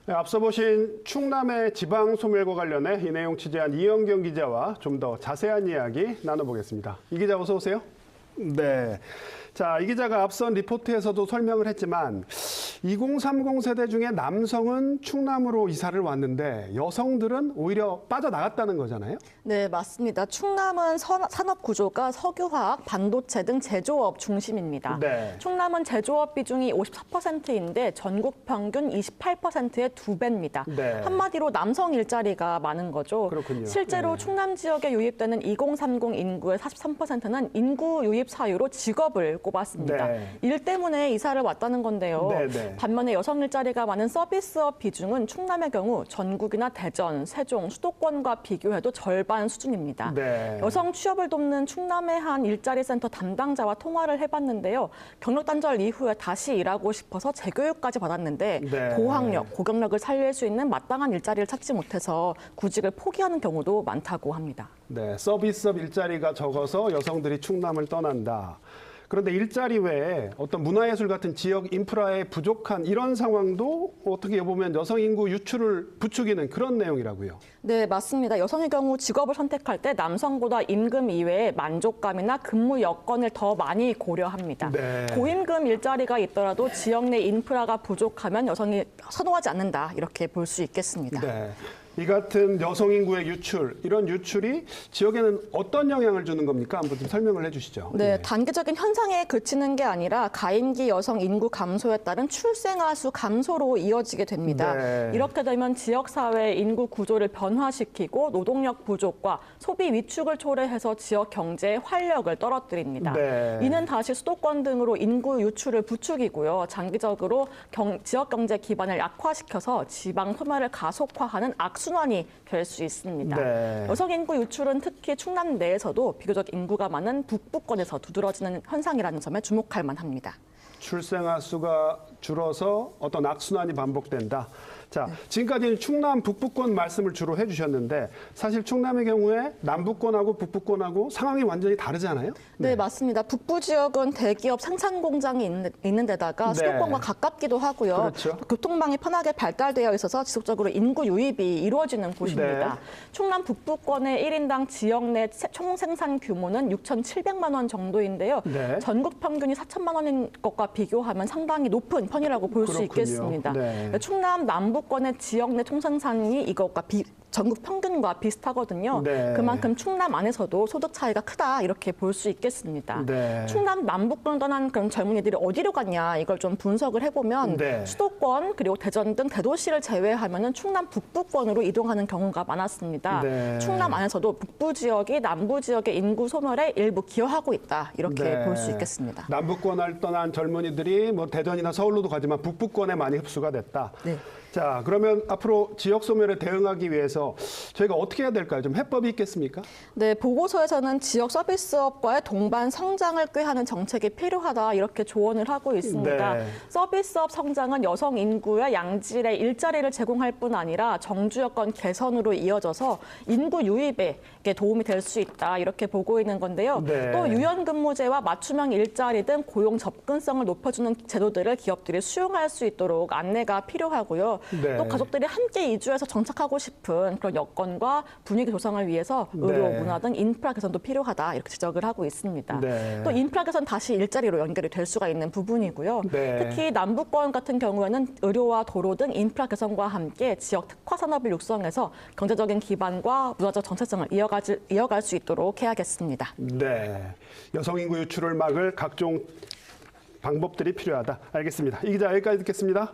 네, 앞서 보신 충남의 지방 소멸과 관련해 이 내용 취재한 이영경 기자와 좀 더 자세한 이야기 나눠보겠습니다. 이 기자 어서 오세요. 네. 자, 이 기자가 앞선 리포트에서도 설명을 했지만 2030 세대 중에 남성은 충남으로 이사를 왔는데 여성들은 오히려 빠져나갔다는 거잖아요? 네, 맞습니다. 충남은 산업 구조가 석유화학, 반도체 등 제조업 중심입니다. 네. 충남은 제조업 비중이 54%인데 전국 평균 28%의 2배입니다. 네. 한마디로 남성 일자리가 많은 거죠. 그렇군요. 실제로 네. 충남 지역에 유입되는 2030 인구의 43%는 인구 유입 사유로 직업을 꼽았습니다. 네. 일 때문에 이사를 왔다는 건데요. 네, 네. 반면에 여성 일자리가 많은 서비스업 비중은 충남의 경우 전국이나 대전, 세종, 수도권과 비교해도 절반 수준입니다. 네. 여성 취업을 돕는 충남의 한 일자리 센터 담당자와 통화를 해봤는데요. 경력 단절 이후에 다시 일하고 싶어서 재교육까지 받았는데 네. 고학력, 고경력을 살릴 수 있는 마땅한 일자리를 찾지 못해서 구직을 포기하는 경우도 많다고 합니다. 네, 서비스업 일자리가 적어서 여성들이 충남을 떠난다. 그런데 일자리 외에 어떤 문화예술 같은 지역 인프라에 부족한 이런 상황도 어떻게 보면 여성 인구 유출을 부추기는 그런 내용이라고요. 네, 맞습니다. 여성의 경우 직업을 선택할 때 남성보다 임금 이외에 만족감이나 근무 여건을 더 많이 고려합니다. 네. 고임금 일자리가 있더라도 지역 내 인프라가 부족하면 여성이 선호하지 않는다, 이렇게 볼 수 있겠습니다. 네. 이 같은 여성 인구의 유출, 이런 유출이 지역에는 어떤 영향을 주는 겁니까? 한번 좀 설명을 해주시죠. 네, 단계적인 현상에 그치는 게 아니라 가임기 여성 인구 감소에 따른 출생아 수 감소로 이어지게 됩니다. 네. 이렇게 되면 지역사회의 인구 구조를 변화시키고 노동력 부족과 소비 위축을 초래해서 지역 경제의 활력을 떨어뜨립니다. 네. 이는 다시 수도권 등으로 인구 유출을 부추기고요. 장기적으로 지역 경제 기반을 약화시켜서 지방 소멸을 가속화하는 악순환이 될 수 있습니다. 네. 여성 인구 유출은 특히 충남 내에서도 비교적 인구가 많은 북부권에서 두드러지는 현상이라는 점에 주목할 만합니다. 출생아 수가 줄어서 어떤 악순환이 반복된다. 자, 지금까지는 충남 북부권 말씀을 주로 해주셨는데 사실 충남의 경우에 남부권하고 북부권하고 상황이 완전히 다르잖아요? 네, 맞습니다. 북부 지역은 대기업 생산 공장이 있는 데다가 네. 수도권과 가깝기도 하고요. 그렇죠. 교통망이 편하게 발달되어 있어서 지속적으로 인구 유입이 이루어지는 곳입니다. 네. 충남 북부권의 1인당 지역 내 총생산 규모는 6,700만 원 정도인데요. 네. 전국 평균이 4천만 원인 것과 비교하면 상당히 높은 편이라고 볼 수 그렇군요. 있겠습니다. 네. 충남 남부권의 지역 내 총생산이 이것과 전국 평균과 비슷하거든요. 네. 그만큼 충남 안에서도 소득 차이가 크다, 이렇게 볼 수 있겠습니다. 네. 충남 남부권을 떠난 그런 젊은이들이 어디로 갔냐, 이걸 좀 분석을 해보면 네. 수도권 그리고 대전 등 대도시를 제외하면 충남 북부권으로 이동하는 경우가 많았습니다. 네. 충남 안에서도 북부 지역이 남부 지역의 인구 소멸에 일부 기여하고 있다, 이렇게 네. 볼 수 있겠습니다. 남부권을 떠난 젊은이들이 뭐 대전이나 서울로도 가지만 북부권에 많이 흡수가 됐다. 네. 자, 그러면 앞으로 지역 소멸에 대응하기 위해서 저희가 어떻게 해야 될까요? 좀 해법이 있겠습니까? 네, 보고서에서는 지역 서비스업과의 동반 성장을 꾀하는 정책이 필요하다, 이렇게 조언을 하고 있습니다. 네. 서비스업 성장은 여성 인구의 양질의 일자리를 제공할 뿐 아니라 정주 여건 개선으로 이어져서 인구 유입에 도움이 될 수 있다, 이렇게 보고 있는 건데요. 네. 또 유연근무제와 맞춤형 일자리 등 고용 접근성을 높여주는 제도들을 기업들이 수용할 수 있도록 안내가 필요하고요. 네. 또 가족들이 함께 이주해서 정착하고 싶은 그런 여건과 분위기 조성을 위해서 의료, 네. 문화 등 인프라 개선도 필요하다, 이렇게 지적을 하고 있습니다. 네. 또 인프라 개선 다시 일자리로 연결이 될 수가 있는 부분이고요. 네. 특히 남부권 같은 경우에는 의료와 도로 등 인프라 개선과 함께 지역 특화 산업을 육성해서 경제적인 기반과 문화적 정체성을 이어갈 수 있도록 해야겠습니다. 네. 여성 인구 유출을 막을 각종 방법들이 필요하다. 알겠습니다. 이 기자 여기까지 듣겠습니다.